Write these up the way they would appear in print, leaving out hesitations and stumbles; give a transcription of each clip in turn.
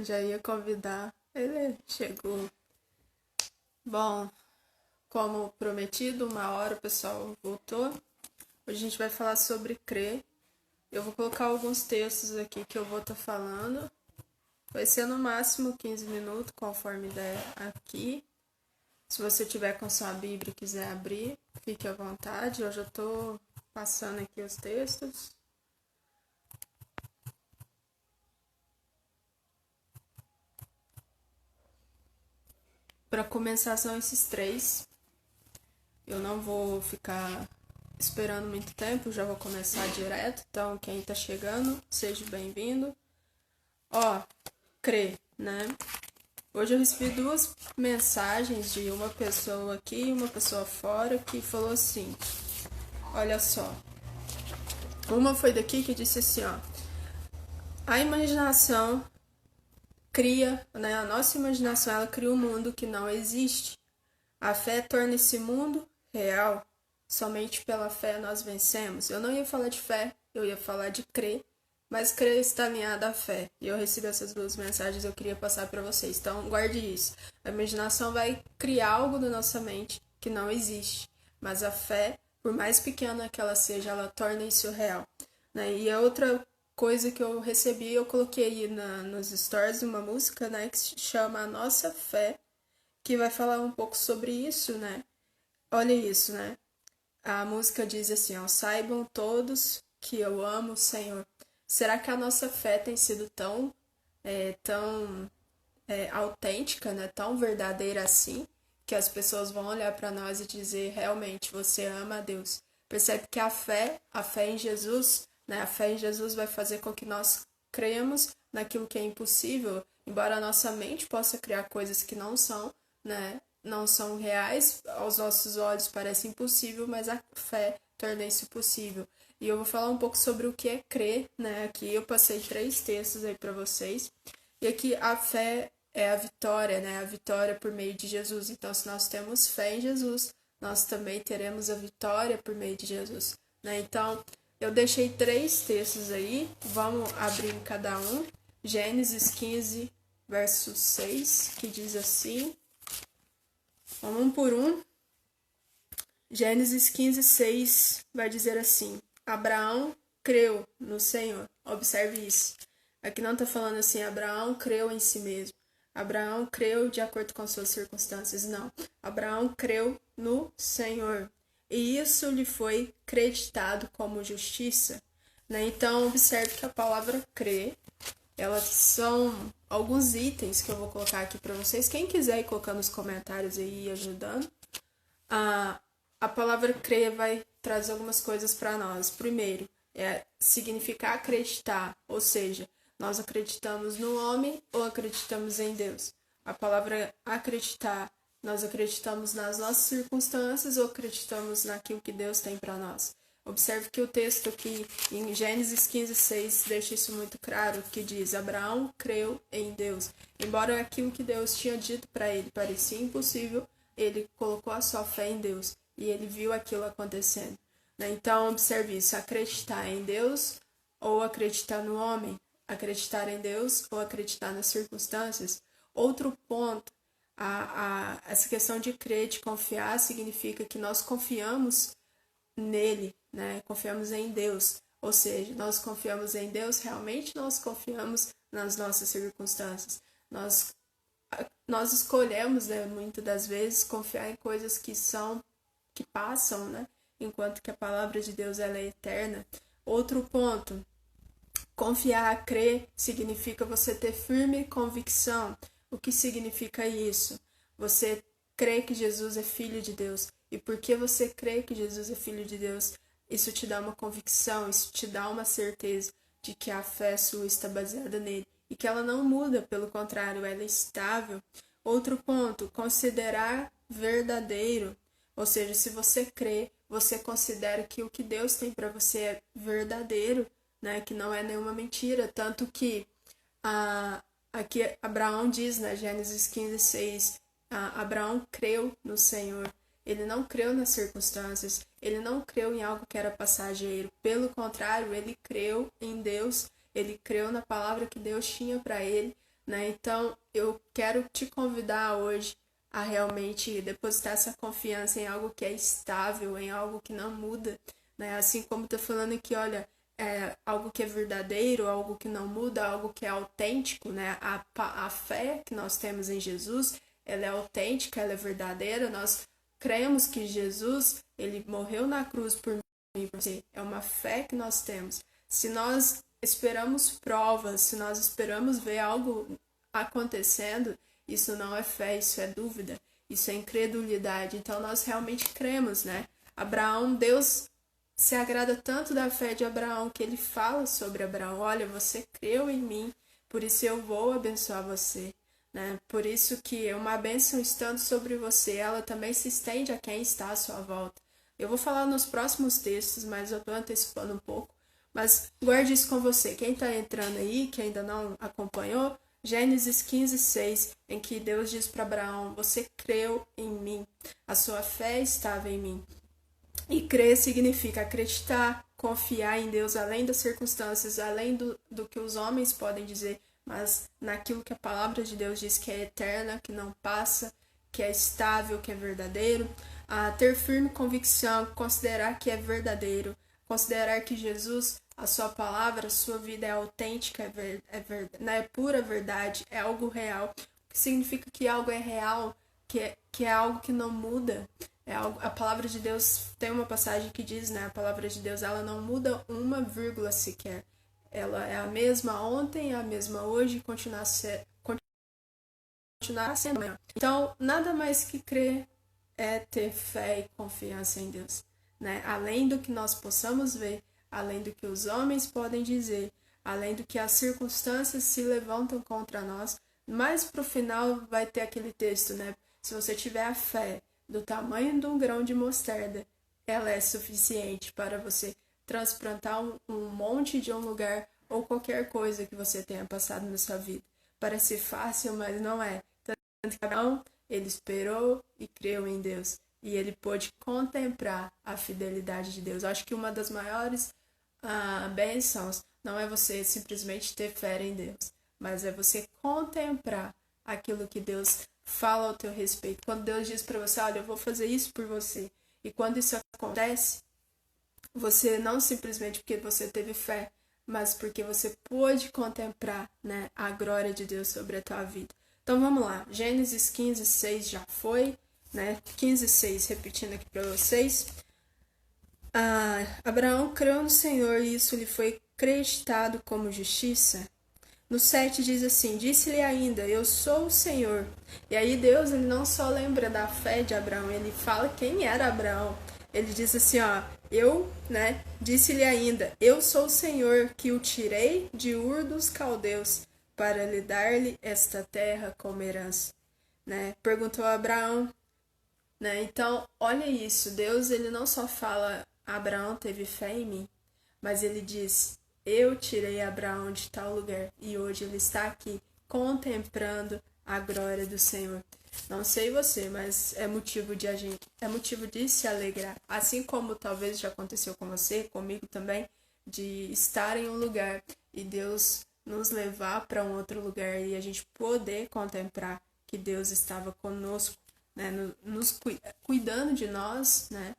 Já ia convidar. Ele chegou. Bom, como prometido, 1 hora o pessoal voltou. Hoje a gente vai falar sobre crer. Eu vou colocar alguns textos aqui que eu vou estar falando. Vai ser no máximo 15 minutos, conforme der aqui. Se você tiver com sua Bíblia e quiser abrir, fique à vontade. Eu já estou passando aqui os textos. Para começar, são esses três. Eu não vou ficar esperando muito tempo, já vou começar direto. Então, quem tá chegando, seja bem-vindo. Ó, crer, né? Hoje eu recebi 2 mensagens de uma pessoa aqui e uma pessoa fora que falou assim: olha só. Uma foi daqui que disse assim, ó: a imaginação cria, né? A nossa imaginação, ela cria um mundo que não existe. A fé torna esse mundo real. Somente pela fé nós vencemos. Eu não ia falar de fé, eu ia falar de crer, mas crer está alinhado à fé. E eu recebi essas 2 mensagens, eu queria passar para vocês. Então, guarde isso. A imaginação vai criar algo na nossa mente que não existe, mas a fé, por mais pequena que ela seja, ela torna isso real. Né? E a outra coisa que eu recebi, eu coloquei aí nos stories uma música, né, que se chama A Nossa Fé, que vai falar um pouco sobre isso, né? Olha isso, né? A música diz assim, ó: saibam todos que eu amo o Senhor. Será que a nossa fé tem sido tão autêntica, né? Tão verdadeira assim, que as pessoas vão olhar para nós e dizer, realmente, você ama a Deus. Percebe que a fé em Jesus, né? A fé em Jesus vai fazer com que nós cremos naquilo que é impossível, embora a nossa mente possa criar coisas que não são, né? Não são reais, aos nossos olhos parece impossível, mas a fé torna isso possível. E eu vou falar um pouco sobre o que é crer, né? Aqui eu passei 3 textos aí para vocês. E aqui a fé é a vitória, né? A vitória por meio de Jesus. Então, se nós temos fé em Jesus, nós também teremos a vitória por meio de Jesus, né? Então, eu deixei 3 textos aí, vamos abrir em cada um. Gênesis 15, verso 6, que diz assim. Vamos um por um. Gênesis 15, 6 vai dizer assim: Abraão creu no Senhor. Observe isso. Aqui não está falando assim, Abraão creu em si mesmo. Abraão creu de acordo com suas circunstâncias. Não. Abraão creu no Senhor. E isso lhe foi creditado como justiça. Né? Então, observe que a palavra crer, elas são alguns itens que eu vou colocar aqui para vocês. Quem quiser ir colocando nos comentários aí e ajudando. A palavra crer vai trazer algumas coisas para nós. Primeiro, significar acreditar, ou seja, nós acreditamos no homem ou acreditamos em Deus. A palavra acreditar, nós acreditamos nas nossas circunstâncias ou acreditamos naquilo que Deus tem para nós. Observe que o texto aqui em Gênesis 15, 6 deixa isso muito claro, que diz: Abraão creu em Deus. Embora aquilo que Deus tinha dito para ele parecia impossível, ele colocou a sua fé em Deus e ele viu aquilo acontecendo. Então, observe isso: acreditar em Deus ou acreditar no homem, acreditar em Deus ou acreditar nas circunstâncias. Outro ponto, essa questão de crer, de confiar, significa que nós confiamos nele, né? Confiamos em Deus. Ou seja, nós confiamos em Deus, realmente nós confiamos nas nossas circunstâncias. Nós escolhemos, né, muitas das vezes, confiar em coisas que passam, né? Enquanto que a palavra de Deus ela é eterna. Outro ponto, confiar, crer, significa você ter firme convicção. O que significa isso? Você crê que Jesus é filho de Deus. E porque você crê que Jesus é filho de Deus, isso te dá uma convicção, isso te dá uma certeza de que a fé sua está baseada nele e que ela não muda, pelo contrário, ela é estável. Outro ponto, considerar verdadeiro. Ou seja, se você crê, você considera que o que Deus tem para você é verdadeiro, né? Que não é nenhuma mentira. Tanto que aqui Abraão diz, na Gênesis 15, 6, Abraão creu no Senhor. Ele não creu nas circunstâncias, ele não creu em algo que era passageiro. Pelo contrário, ele creu em Deus, ele creu na palavra que Deus tinha para ele. né? Então, eu quero te convidar hoje a realmente depositar essa confiança em algo que é estável, em algo que não muda, né? Assim como tá falando aqui, olha, algo que é verdadeiro, algo que não muda, algo que é autêntico, né? A fé que nós temos em Jesus, ela é autêntica, ela é verdadeira, nós cremos que Jesus, ele morreu na cruz por mim e por você, é uma fé que nós temos. Se nós esperamos provas, se nós esperamos ver algo acontecendo, isso não é fé, isso é dúvida, isso é incredulidade. Então nós realmente cremos, né? Abraão, Deus se agrada tanto da fé de Abraão que ele fala sobre Abraão: olha, você creu em mim, por isso eu vou abençoar você, né? Por isso que uma bênção estando sobre você, ela também se estende a quem está à sua volta. Eu vou falar nos próximos textos, mas eu estou antecipando um pouco. Mas guarde isso com você. Quem está entrando aí, que ainda não acompanhou, Gênesis 15:6, em que Deus diz para Abraão: você creu em mim, a sua fé estava em mim. E crer significa acreditar, confiar em Deus além das circunstâncias, além do que os homens podem dizer, mas naquilo que a palavra de Deus diz que é eterna, que não passa, que é estável, que é verdadeiro. Ter firme convicção, considerar que é verdadeiro, considerar que Jesus, a sua palavra, a sua vida é autêntica, é pura verdade, é algo real, que significa que algo é real, que é algo que não muda. A palavra de Deus, tem uma passagem que diz, né? A palavra de Deus, ela não muda uma vírgula sequer. Ela é a mesma ontem, é a mesma hoje, e continuará sendo amanhã. Então, nada mais que crer é ter fé e confiança em Deus, né? Além do que nós possamos ver, além do que os homens podem dizer, além do que as circunstâncias se levantam contra nós, mas pro final vai ter aquele texto, né? Se você tiver a fé do tamanho de um grão de mostarda, ela é suficiente para você transplantar um monte de um lugar ou qualquer coisa que você tenha passado na sua vida. Parece fácil, mas não é. Tanto que Abraão, ele esperou e creu em Deus. E ele pôde contemplar a fidelidade de Deus. Eu acho que uma das maiores bênçãos não é você simplesmente ter fé em Deus, mas é você contemplar aquilo que Deus fala ao teu respeito. Quando Deus diz para você: olha, eu vou fazer isso por você. E quando isso acontece, você não simplesmente porque você teve fé, mas porque você pôde contemplar, né, a glória de Deus sobre a tua vida. Então vamos lá, Gênesis 15:6 já foi, né? 15:6, repetindo aqui para vocês. Abraão creu no Senhor e isso lhe foi creditado como justiça. No 7 diz assim: disse-lhe ainda, eu sou o Senhor. E aí Deus, ele não só lembra da fé de Abraão, ele fala quem era Abraão. Ele diz assim, ó, disse-lhe ainda, eu sou o Senhor que o tirei de Ur dos Caldeus para lhe dar-lhe esta terra como herança, né? Perguntou a Abraão, né? Então, olha isso, Deus, ele não só fala, Abraão teve fé em mim, mas ele diz, eu tirei Abraão de tal lugar e hoje ele está aqui contemplando a glória do Senhor. Não sei você, mas é motivo de se alegrar. Assim como talvez já aconteceu com você, comigo também, de estar em um lugar e Deus nos levar para um outro lugar e a gente poder contemplar que Deus estava conosco, né, cuidando de nós, né,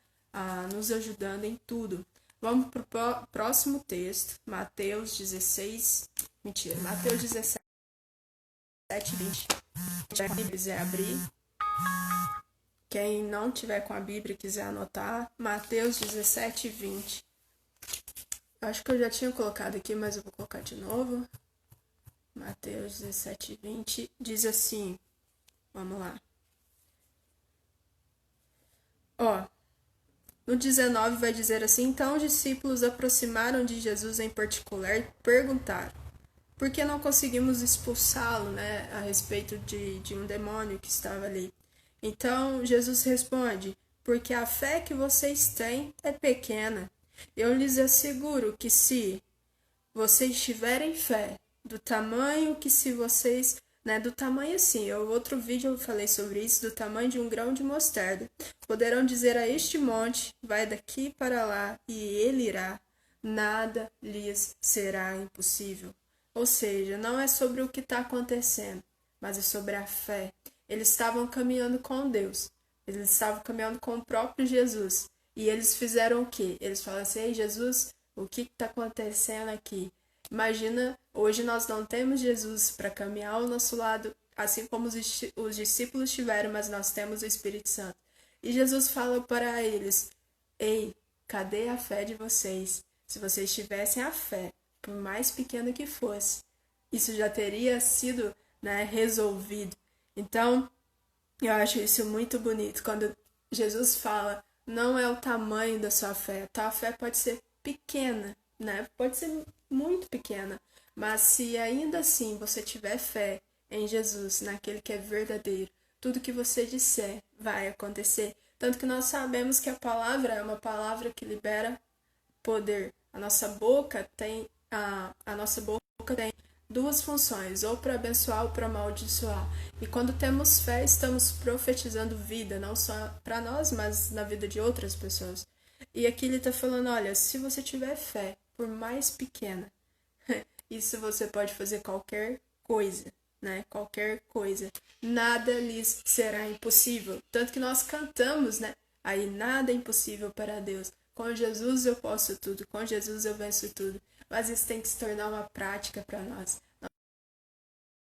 nos ajudando em tudo. Vamos para o próximo texto, Mateus 17, 20. Quem a Bíblia quiser abrir, quem não tiver com a Bíblia e quiser anotar, Mateus 17, 20. Acho que eu já tinha colocado aqui, mas eu vou colocar de novo. Mateus 17, 20 diz assim, vamos lá. No 19 vai dizer assim, então os discípulos aproximaram de Jesus em particular e perguntaram, por que não conseguimos expulsá-lo, né, a respeito de um demônio que estava ali? Então Jesus responde, porque a fé que vocês têm é pequena. Eu lhes asseguro que se vocês tiverem fé, do tamanho que se vocês, né, do tamanho assim, outro vídeo eu falei sobre isso, do tamanho de um grão de mostarda, poderão dizer a este monte, vai daqui para lá, e ele irá, nada lhes será impossível. Ou seja, não é sobre o que está acontecendo, mas é sobre a fé. Eles estavam caminhando com Deus. Eles estavam caminhando com o próprio Jesus. E eles fizeram o quê? Eles falaram assim: ei, Jesus, o que está acontecendo aqui? Imagina, hoje nós não temos Jesus para caminhar ao nosso lado, assim como os discípulos tiveram, mas nós temos o Espírito Santo. E Jesus fala para eles: ei, cadê a fé de vocês? Se vocês tivessem a fé, por mais pequena que fosse, isso já teria sido, né, resolvido. Então, eu acho isso muito bonito quando Jesus fala: não é o tamanho da sua fé. A tua fé pode ser pequena, né? Pode ser muito pequena, mas se ainda assim você tiver fé em Jesus, naquele que é verdadeiro, tudo que você disser vai acontecer. Tanto que nós sabemos que a palavra é uma palavra que libera poder. A nossa boca tem duas funções, ou para abençoar ou para amaldiçoar. E quando temos fé, estamos profetizando vida, não só para nós, mas na vida de outras pessoas. E aqui ele está falando: olha, se você tiver fé, por mais pequena, isso você pode fazer qualquer coisa, né? Qualquer coisa. Nada lhes será impossível. Tanto que nós cantamos, né? Aí nada é impossível para Deus. Com Jesus eu posso tudo, com Jesus eu venço tudo. Mas isso tem que se tornar uma prática para nós.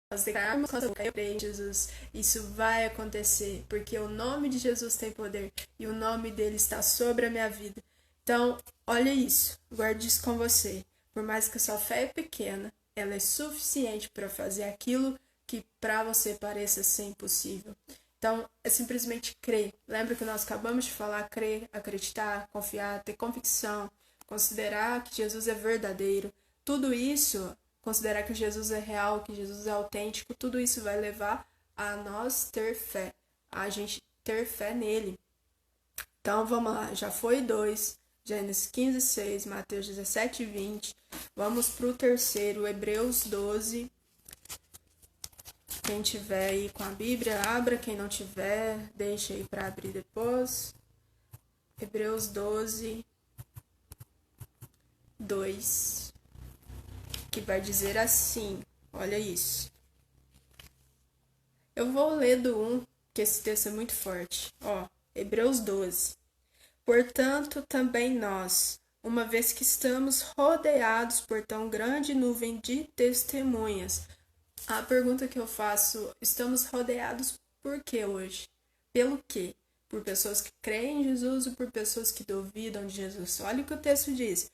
Nós declararmos nossa boca: eu creio em Jesus, isso vai acontecer, porque o nome de Jesus tem poder e o nome dele está sobre a minha vida. Então, olha isso, guarde isso com você. Por mais que a sua fé é pequena, ela é suficiente para fazer aquilo que para você pareça ser impossível. Então, é simplesmente crer. Lembra que nós acabamos de falar: crer, acreditar, confiar, ter convicção, considerar que Jesus é verdadeiro. Tudo isso, considerar que Jesus é real, que Jesus é autêntico, tudo isso vai levar a nós ter fé, a gente ter fé nele. Então, vamos lá, já foi 2, Gênesis 15, 6, Mateus 17, 20. Vamos para o terceiro, Hebreus 12. Quem tiver aí com a Bíblia, abra. Quem não tiver, deixa aí para abrir depois. Hebreus 12, 2, que vai dizer assim, olha isso. Eu vou ler do 1, que esse texto é muito forte. Ó, Hebreus 12. Portanto, também nós, uma vez que estamos rodeados por tão grande nuvem de testemunhas. A pergunta que eu faço: estamos rodeados por quê hoje? Pelo quê? Por pessoas que creem em Jesus ou por pessoas que duvidam de Jesus? Olha o que o texto diz.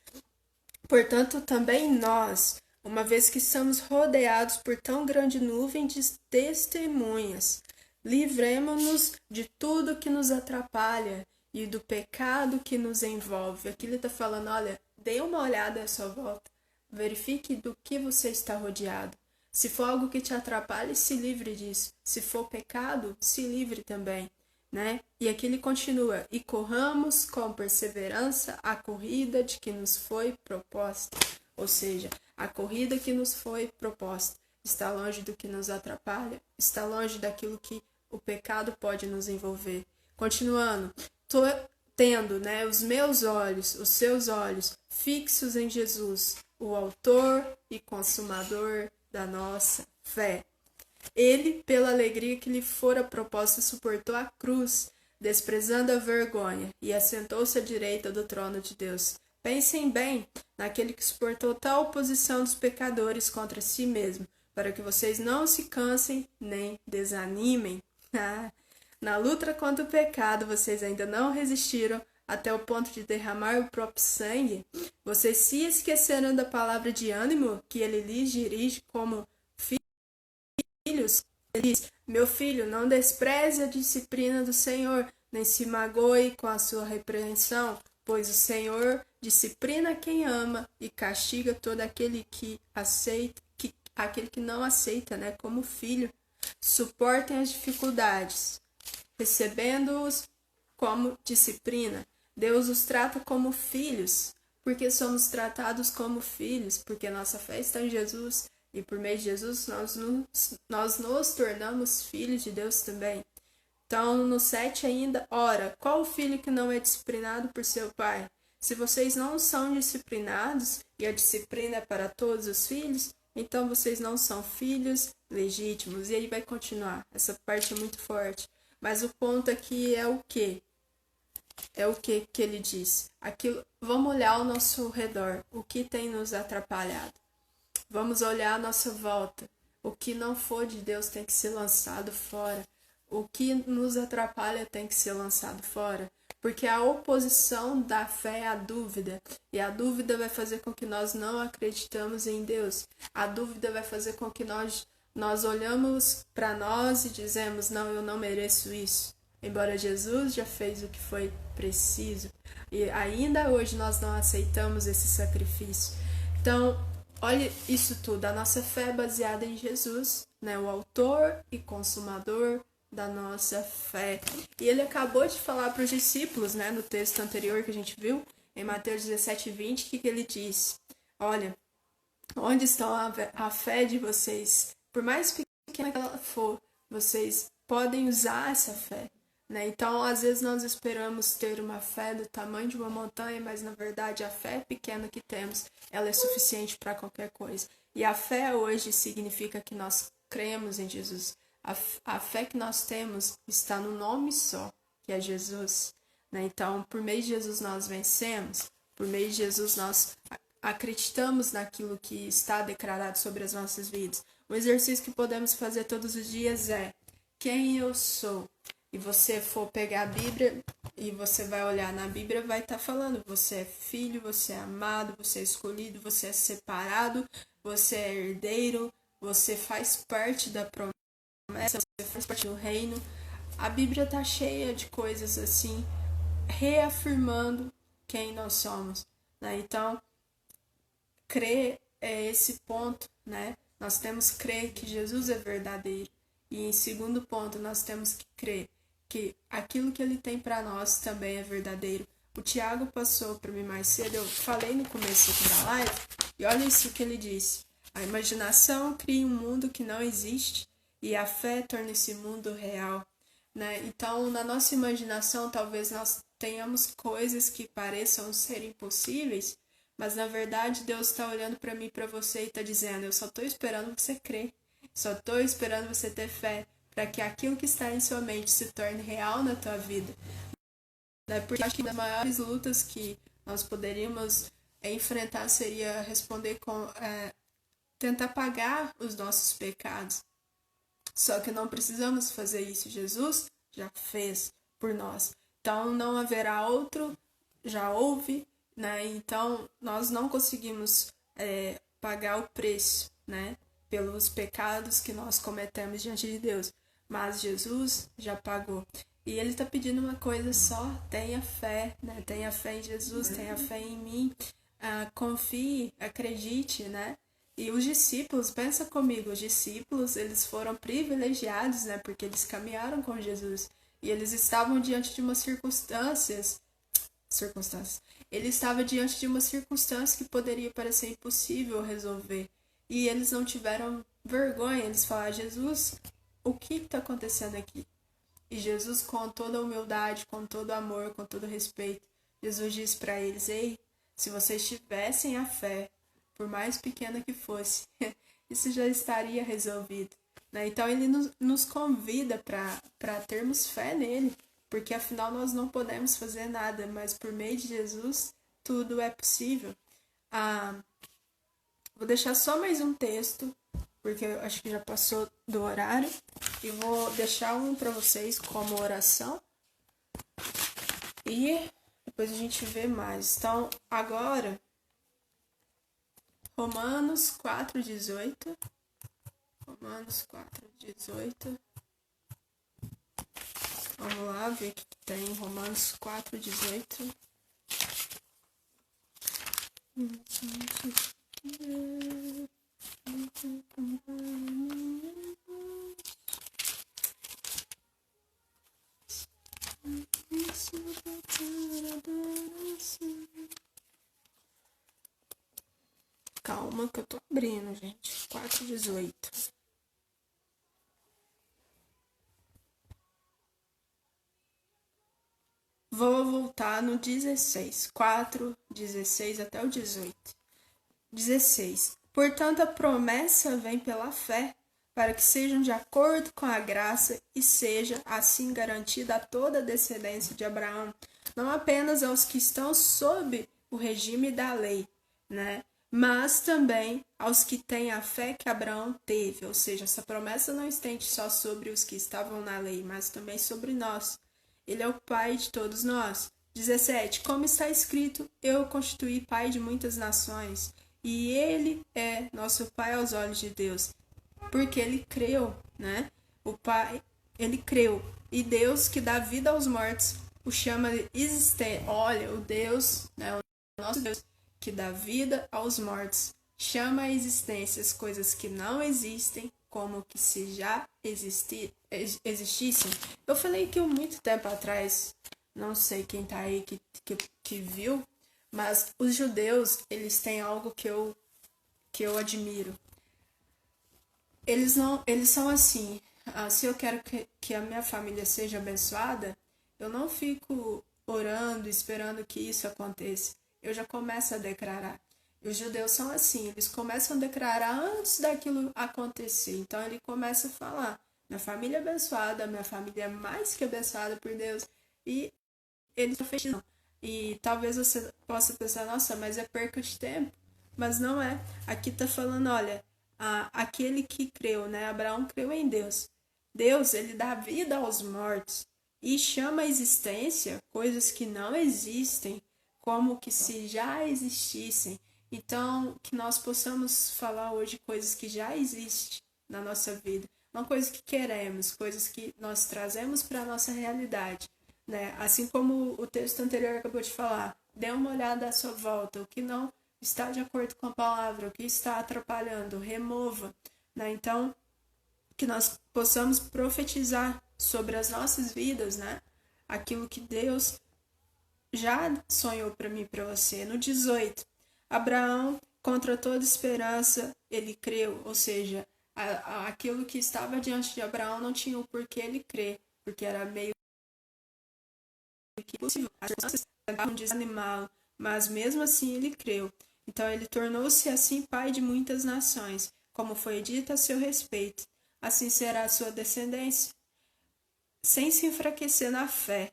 Portanto, também nós, uma vez que estamos rodeados por tão grande nuvem de testemunhas, livremo-nos de tudo que nos atrapalha e do pecado que nos envolve. Aqui ele está falando: olha, dê uma olhada à sua volta, verifique do que você está rodeado. Se for algo que te atrapalhe, se livre disso. Se for pecado, se livre também, né? E aqui ele continua: e corramos com perseverança a corrida de que nos foi proposta. Ou seja, a corrida que nos foi proposta está longe do que nos atrapalha, está longe daquilo que o pecado pode nos envolver. Continuando, tô tendo, né, os meus olhos, os seus olhos fixos em Jesus, o autor e consumador da nossa fé. Ele, pela alegria que lhe fora proposta, suportou a cruz, desprezando a vergonha, e assentou-se à direita do trono de Deus. Pensem bem naquele que suportou tal oposição dos pecadores contra si mesmo, para que vocês não se cansem nem desanimem. Na luta contra o pecado, vocês ainda não resistiram até o ponto de derramar o próprio sangue. Vocês se esqueceram da palavra de ânimo que ele lhes dirige como filhos. Ele diz: meu filho, não despreze a disciplina do Senhor, nem se magoe com a sua repreensão, pois o Senhor disciplina quem ama e castiga todo aquele que aceita, aquele que não aceita, né, como filho. Suportem as dificuldades, recebendo-os como disciplina. Deus os trata como filhos, porque somos tratados como filhos, porque nossa fé está em Jesus, e por meio de Jesus nós nos tornamos filhos de Deus também. Então, no 7 ainda, ora, qual o filho que não é disciplinado por seu pai? Se vocês não são disciplinados, e a disciplina é para todos os filhos, então vocês não são filhos legítimos. E aí vai continuar. Essa parte é muito forte. Mas o ponto aqui é o quê? É o que ele diz. Aquilo, vamos olhar ao nosso redor. O que tem nos atrapalhado? Vamos olhar à nossa volta. O que não for de Deus tem que ser lançado fora. O que nos atrapalha tem que ser lançado fora. Porque a oposição da fé é a dúvida. E a dúvida vai fazer com que nós não acreditamos em Deus. A dúvida vai fazer com que nós olhamos para nós e dizemos, não, eu não mereço isso. Embora Jesus já fez o que foi preciso. E ainda hoje nós não aceitamos esse sacrifício. Então, olha isso tudo. A nossa fé é baseada em Jesus, né? O autor e consumador da nossa fé. E ele acabou de falar para os discípulos, né? No texto anterior que a gente viu, em Mateus 17:20, que ele disse? Olha, onde está a fé de vocês? Por mais pequena que ela for, vocês podem usar essa fé. Né? Então, às vezes nós esperamos ter uma fé do tamanho de uma montanha, mas na verdade a fé pequena que temos, ela é suficiente para qualquer coisa. E a fé hoje significa que nós cremos em Jesus. A fé que nós temos está no nome só, que é Jesus. Né? Então, por meio de Jesus nós vencemos, por meio de Jesus nós acreditamos naquilo que está declarado sobre as nossas vidas. Um exercício que podemos fazer todos os dias é: quem eu sou? E você for pegar a Bíblia e você vai olhar na Bíblia, vai estar falando, você é filho, você é amado, você é escolhido, você é separado, você é herdeiro, você faz parte da promessa, você faz parte do reino. A Bíblia está cheia de coisas assim, reafirmando quem nós somos. Né? Então, crer é esse ponto, né? Nós temos que crer que Jesus é verdadeiro. E em segundo ponto, nós temos que crer que aquilo que ele tem para nós também é verdadeiro. O Tiago passou para mim mais cedo, eu falei no começo da live, e olha isso que ele disse. A imaginação cria um mundo que não existe e a fé torna esse mundo real. Né? Então, na nossa imaginação, talvez nós tenhamos coisas que pareçam ser impossíveis, mas na verdade Deus está olhando para mim e para você e está dizendo, eu só estou esperando você crer. Só estou esperando você ter fé para que aquilo que está em sua mente se torne real na tua vida. Né? Porque acho que uma das maiores lutas que nós poderíamos enfrentar seria responder com tentar pagar os nossos pecados. Só que não precisamos fazer isso. Jesus já fez por nós. Então não haverá outro, já houve, né? Então nós não conseguimos pagar o preço, né? Pelos pecados que nós cometemos diante de Deus. Mas Jesus já pagou. E ele está pedindo uma coisa só, tenha fé, né? Tenha fé em Jesus, tenha fé em mim, confie, acredite, né? E os discípulos, pensa comigo, os discípulos, eles foram privilegiados, né? Porque eles caminharam com Jesus. E eles estavam diante de umas circunstâncias. Ele estava diante de uma circunstância que poderia parecer impossível resolver. E eles não tiveram vergonha, eles falaram, Jesus, o que está acontecendo aqui? E Jesus, com toda a humildade, com todo amor, com todo respeito, Jesus disse para eles, ei, se vocês tivessem a fé, por mais pequena que fosse, isso já estaria resolvido. Né? Então ele nos convida para termos fé nele, porque afinal nós não podemos fazer nada, mas por meio de Jesus tudo é possível. Vou deixar só mais um texto, porque eu acho que já passou do horário, e vou deixar um para vocês como oração, e depois a gente vê mais. Então, agora, Romanos 4:18. Romanos 4:18. Vamos lá ver o que tem Romanos 4:18. Calma que eu tô abrindo, gente. 4:18. Vou voltar no 16. 4:16 até o 18. 16. Portanto, a promessa vem pela fé, para que sejam de acordo com a graça e seja assim garantida a toda a descendência de Abraão, não apenas aos que estão sob o regime da lei, né? Mas também aos que têm a fé que Abraão teve, ou seja, essa promessa não estende só sobre os que estavam na lei, mas também sobre nós. Ele é o Pai de todos nós. 17. Como está escrito, eu o constituí Pai de muitas nações, e ele é nosso Pai aos olhos de Deus, porque ele creu, né? O Pai, ele creu, e Deus que dá vida aos mortos o chama de existente. Olha, o Deus, né? O nosso Deus que dá vida aos mortos chama a existência as coisas que não existem como que se já existissem. Eu falei que muito tempo atrás, não sei quem tá aí que viu, mas os judeus, eles têm algo que eu admiro. Eles são assim, se eu quero que a minha família seja abençoada, eu não fico orando, esperando que isso aconteça. Eu já começo a declarar. E os judeus são assim, eles começam a declarar antes daquilo acontecer. Então ele começa a falar: minha família é abençoada, minha família é mais que abençoada por Deus. E eles profetizam. E talvez você possa pensar: nossa, mas é perca de tempo. Mas não é. Aqui tá falando: olha, aquele que creu, né? Abraão creu em Deus. Deus, ele dá vida aos mortos e chama a existência coisas que não existem como que se já existissem. Então, que nós possamos falar hoje coisas que já existem na nossa vida, não coisas que queremos, coisas que nós trazemos para a nossa realidade, né? Assim como o texto anterior acabou de falar, dê uma olhada à sua volta, o que não está de acordo com a palavra, o que está atrapalhando, remova, né? Então, que nós possamos profetizar sobre as nossas vidas, né? Aquilo que Deus já sonhou para mim e para você. No 18, Abraão, contra toda esperança, ele creu, ou seja, aquilo que estava diante de Abraão não tinha o porquê ele crer, porque era meio que impossível. As pessoas tentavam desanimá-lo, mas mesmo assim ele creu. Então ele tornou-se assim pai de muitas nações, como foi dito a seu respeito. Assim será a sua descendência. Sem se enfraquecer na fé,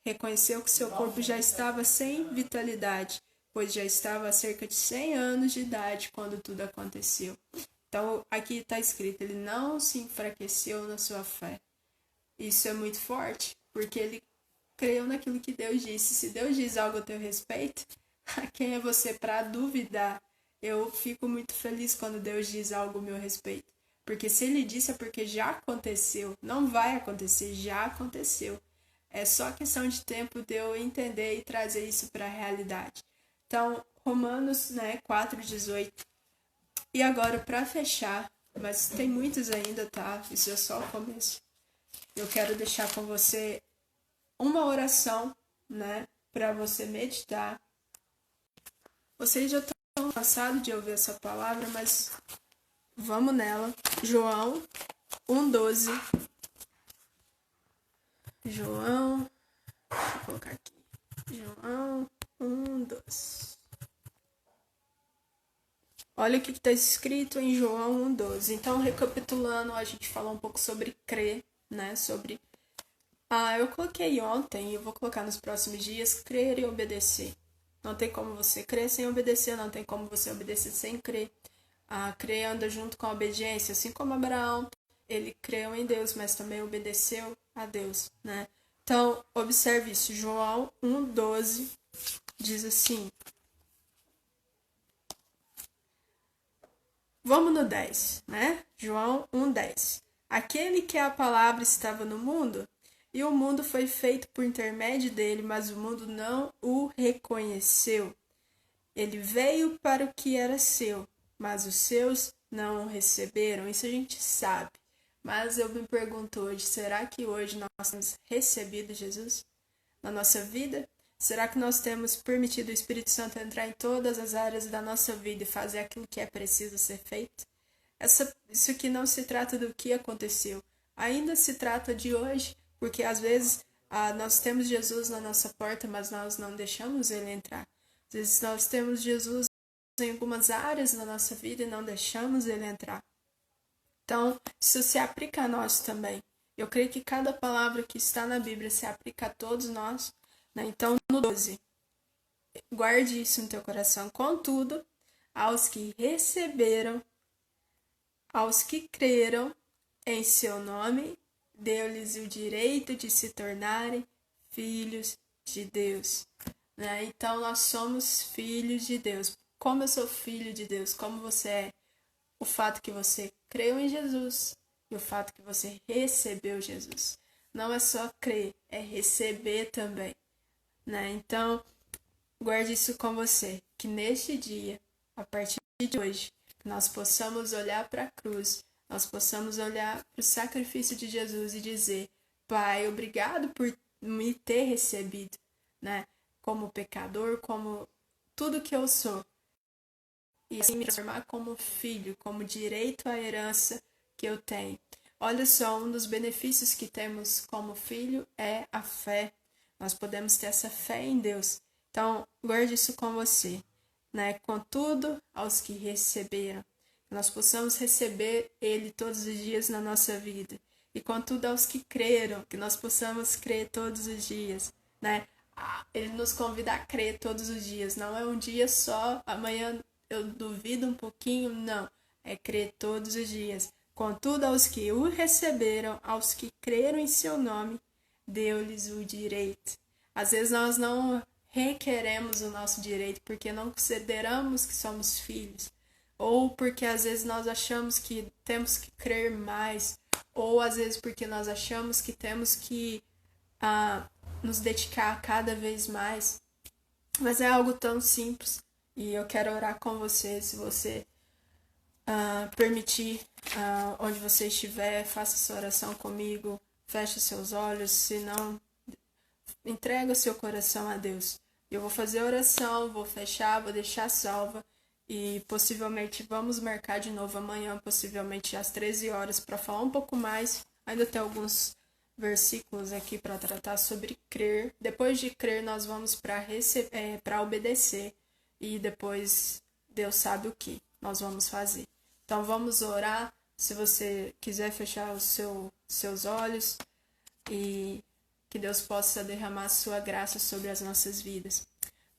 reconheceu que seu corpo já estava sem vitalidade, pois já estava há cerca de 100 anos de idade quando tudo aconteceu. Então, aqui está escrito, ele não se enfraqueceu na sua fé. Isso é muito forte, porque ele creu naquilo que Deus disse. Se Deus diz algo a teu respeito, quem é você para duvidar? Eu fico muito feliz quando Deus diz algo a meu respeito. Porque se ele disse é porque já aconteceu. Não vai acontecer, já aconteceu. É só questão de tempo de eu entender e trazer isso para a realidade. Então, Romanos, né, 4:18. E agora, para fechar, mas tem muitos ainda, tá? Isso é só o começo. Eu quero deixar com você uma oração, né, para você meditar. Vocês já estão cansados de ouvir essa palavra, mas vamos nela. João 1:12. João, vou colocar aqui. João 1:12. Olha o que está escrito em João 1:12. Então, recapitulando, a gente falou um pouco sobre crer, né? Sobre. Eu coloquei ontem e eu vou colocar nos próximos dias: crer e obedecer. Não tem como você crer sem obedecer, não tem como você obedecer sem crer. Crer anda junto com a obediência, assim como Abraão, ele creu em Deus, mas também obedeceu a Deus, né? Então, observe isso. João 1:12 diz assim. Vamos no 10, né? João 1:10. Aquele que é a palavra estava no mundo, e o mundo foi feito por intermédio dele, mas o mundo não o reconheceu. Ele veio para o que era seu, mas os seus não o receberam. Isso a gente sabe. Mas eu me pergunto hoje, será que hoje nós temos recebido Jesus na nossa vida? Será que nós temos permitido o Espírito Santo entrar em todas as áreas da nossa vida e fazer aquilo que é preciso ser feito? Isso aqui não se trata do que aconteceu, ainda se trata de hoje, porque às vezes nós temos Jesus na nossa porta, mas nós não deixamos ele entrar. Às vezes nós temos Jesus em algumas áreas da nossa vida e não deixamos ele entrar. Então, isso se aplica a nós também. Eu creio que cada palavra que está na Bíblia se aplica a todos nós, né? Então, no 12, guarde isso no teu coração. Contudo, aos que receberam, aos que creram em seu nome, deu-lhes o direito de se tornarem filhos de Deus. Né? Então, nós somos filhos de Deus. Como eu sou filho de Deus? Como você é? O fato que você creu em Jesus e o fato que você recebeu Jesus. Não é só crer, é receber também. Né? Então, guarde isso com você, que neste dia, a partir de hoje, nós possamos olhar para a cruz, nós possamos olhar para o sacrifício de Jesus e dizer: Pai, obrigado por me ter recebido, né? Como pecador, como tudo que eu sou. E assim me transformar como filho, como direito à herança que eu tenho. Olha só, um dos benefícios que temos como filho é a fé. Nós podemos ter essa fé em Deus. Então, guarde isso com você. Né? Contudo, aos que receberam, que nós possamos receber Ele todos os dias na nossa vida. E contudo, aos que creram, que nós possamos crer todos os dias. Né? Ele nos convida a crer todos os dias. Não é um dia só, amanhã eu duvido um pouquinho, não. É crer todos os dias. Contudo, aos que o receberam, aos que creram em seu nome, deu-lhes o direito. Às vezes nós não requeremos o nosso direito porque não consideramos que somos filhos. Ou porque às vezes nós achamos que temos que crer mais. Ou às vezes porque nós achamos que temos que nos dedicar cada vez mais. Mas é algo tão simples. E eu quero orar com você, se você permitir, onde você estiver, faça essa oração comigo, feche seus olhos, se não, entrega o seu coração a Deus. Eu vou fazer a oração, vou fechar, vou deixar salva e possivelmente vamos marcar de novo amanhã, possivelmente às 13 horas, para falar um pouco mais. Ainda tem alguns versículos aqui para tratar sobre crer. Depois de crer, nós vamos para obedecer. E depois Deus sabe o que nós vamos fazer. Então vamos orar. Se você quiser fechar os seus olhos e que Deus possa derramar a sua graça sobre as nossas vidas.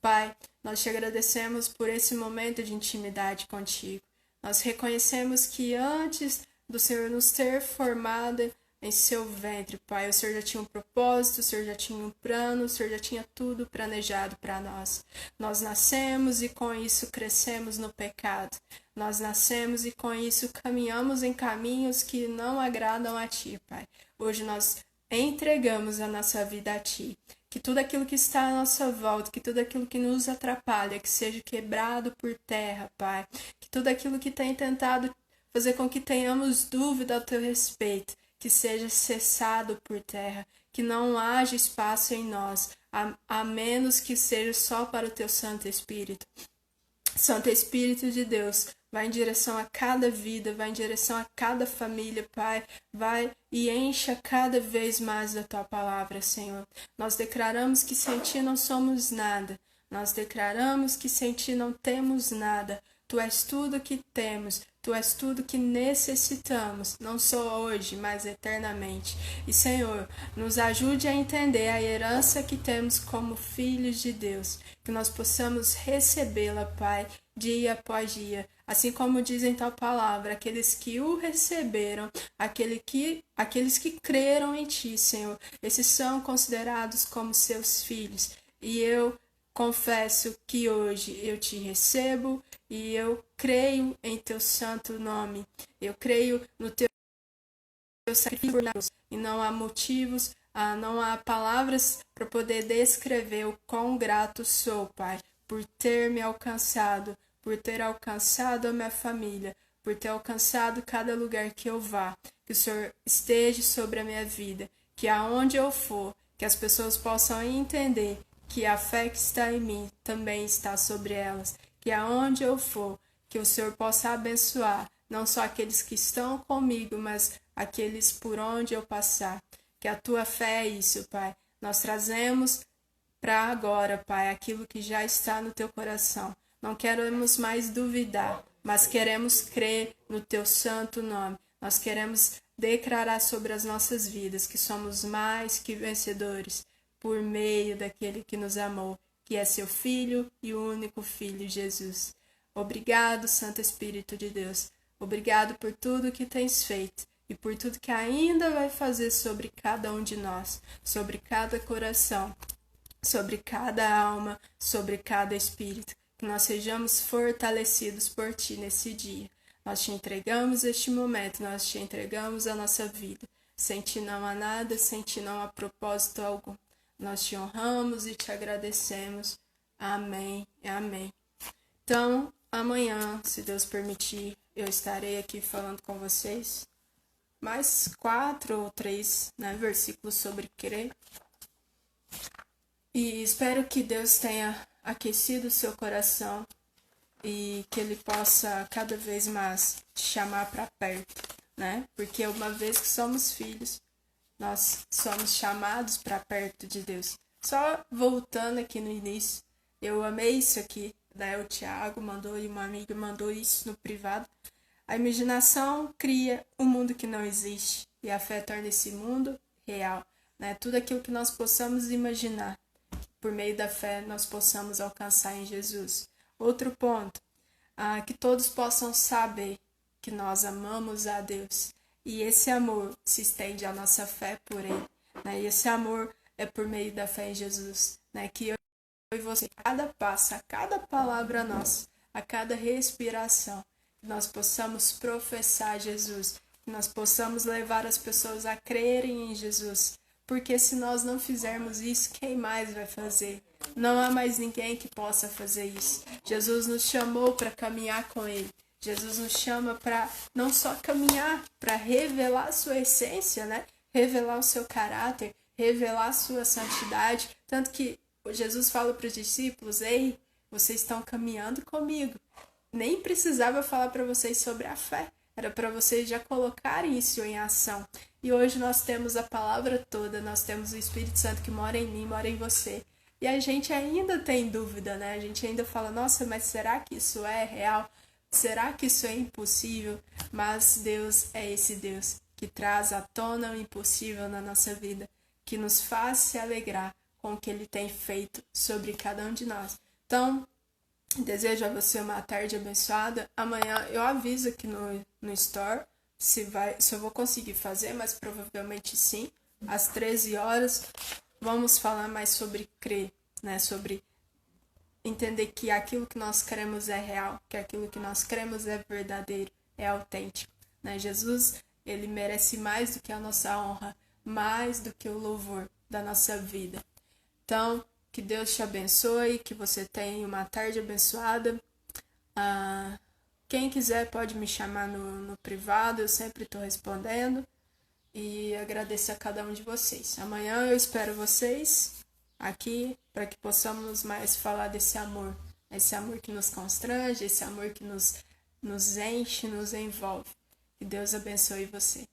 Pai, nós te agradecemos por esse momento de intimidade contigo. Nós reconhecemos que antes do Senhor nos ter formado em seu ventre, Pai, o Senhor já tinha um propósito, o Senhor já tinha um plano, o Senhor já tinha tudo planejado para nós. Nós nascemos e com isso crescemos no pecado. Nós nascemos e com isso caminhamos em caminhos que não agradam a Ti, Pai. Hoje nós entregamos a nossa vida a Ti. Que tudo aquilo que está à nossa volta, que tudo aquilo que nos atrapalha, que seja quebrado por terra, Pai. Que tudo aquilo que tem tentado fazer com que tenhamos dúvida ao Teu respeito, que seja cessado por terra, que não haja espaço em nós, a menos que seja só para o Teu Santo Espírito. Santo Espírito de Deus, vai em direção a cada vida, vai em direção a cada família, Pai, vai e encha cada vez mais da Tua palavra, Senhor. Nós declaramos que sem Ti não somos nada, nós declaramos que sem Ti não temos nada. Tu és tudo que temos, Tu és tudo que necessitamos, não só hoje, mas eternamente. E, Senhor, nos ajude a entender a herança que temos como filhos de Deus, que nós possamos recebê-la, Pai, dia após dia. Assim como diz em Tua palavra, aqueles que o receberam, aqueles que creram em Ti, Senhor, esses são considerados como Seus filhos. E eu confesso que hoje eu Te recebo e eu creio em Teu santo nome. Eu creio no Teu sacrifício e não há motivos, não há palavras para poder descrever o quão grato sou, Pai, por ter me alcançado, por ter alcançado a minha família, por ter alcançado cada lugar que eu vá. Que o Senhor esteja sobre a minha vida, que aonde eu for, que as pessoas possam entender que a fé que está em mim também está sobre elas, que aonde eu for, que o Senhor possa abençoar, não só aqueles que estão comigo, mas aqueles por onde eu passar. Que a Tua fé é isso, Pai. Nós trazemos para agora, Pai, aquilo que já está no Teu coração, não queremos mais duvidar, mas queremos crer no teu santo nome. Nós queremos declarar sobre as nossas vidas que somos mais que vencedores por meio daquele que nos amou, que é seu Filho e o único Filho, Jesus. Obrigado, Santo Espírito de Deus. Obrigado por tudo que tens feito e por tudo que ainda vai fazer sobre cada um de nós, sobre cada coração, sobre cada alma, sobre cada espírito. Que nós sejamos fortalecidos por Ti nesse dia. Nós Te entregamos este momento, nós Te entregamos a nossa vida. Sem Ti não há nada, sem Ti não há propósito algum. Nós Te honramos e Te agradecemos. Amém e amém. Então, amanhã, se Deus permitir, eu estarei aqui falando com vocês mais 4 ou 3 versículos sobre crer. E espero que Deus tenha aquecido o seu coração e que Ele possa cada vez mais te chamar para perto, Porque uma vez que somos filhos, nós somos chamados para perto de Deus. Só voltando aqui no início, eu amei isso aqui, o Tiago mandou e uma amiga mandou isso no privado. A imaginação cria um mundo que não existe e a fé torna esse mundo real, Tudo aquilo que nós possamos imaginar, por meio da fé nós possamos alcançar em Jesus. Outro ponto, que todos possam saber que nós amamos a Deus e esse amor se estende à nossa fé por Ele, E esse amor é por meio da fé em Jesus, Que eu e você, a cada passo, a cada palavra nossa, a cada respiração, que nós possamos professar Jesus, que nós possamos levar as pessoas a crerem em Jesus, porque se nós não fizermos isso, quem mais vai fazer? Não há mais ninguém que possa fazer isso. Jesus nos chamou para caminhar com Ele. Jesus nos chama para não só caminhar, para revelar a sua essência, Revelar o seu caráter, revelar a sua santidade. Tanto que Jesus fala para os discípulos, ei, vocês estão caminhando comigo. Nem precisava falar para vocês sobre a fé. Era para vocês já colocarem isso em ação. E hoje nós temos a palavra toda, nós temos o Espírito Santo que mora em mim, mora em você. E a gente ainda tem dúvida, A gente ainda fala, nossa, mas será que isso é real? Será que isso é impossível? Mas Deus é esse Deus que traz à tona o impossível na nossa vida, que nos faz se alegrar com o que Ele tem feito sobre cada um de nós. Então, desejo a você uma tarde abençoada. Amanhã eu aviso aqui no Store se eu vou conseguir fazer, mas provavelmente sim. Às 13 horas, vamos falar mais sobre crer, Sobre entender que aquilo que nós cremos é real, que aquilo que nós cremos é verdadeiro, é autêntico, Jesus, Ele merece mais do que a nossa honra, mais do que o louvor da nossa vida. Então, que Deus te abençoe, que você tenha uma tarde abençoada. Quem quiser pode me chamar no privado, eu sempre estou respondendo. E agradeço a cada um de vocês. Amanhã eu espero vocês aqui para que possamos mais falar desse amor. Esse amor que nos constrange, esse amor que nos enche, nos envolve. Que Deus abençoe você.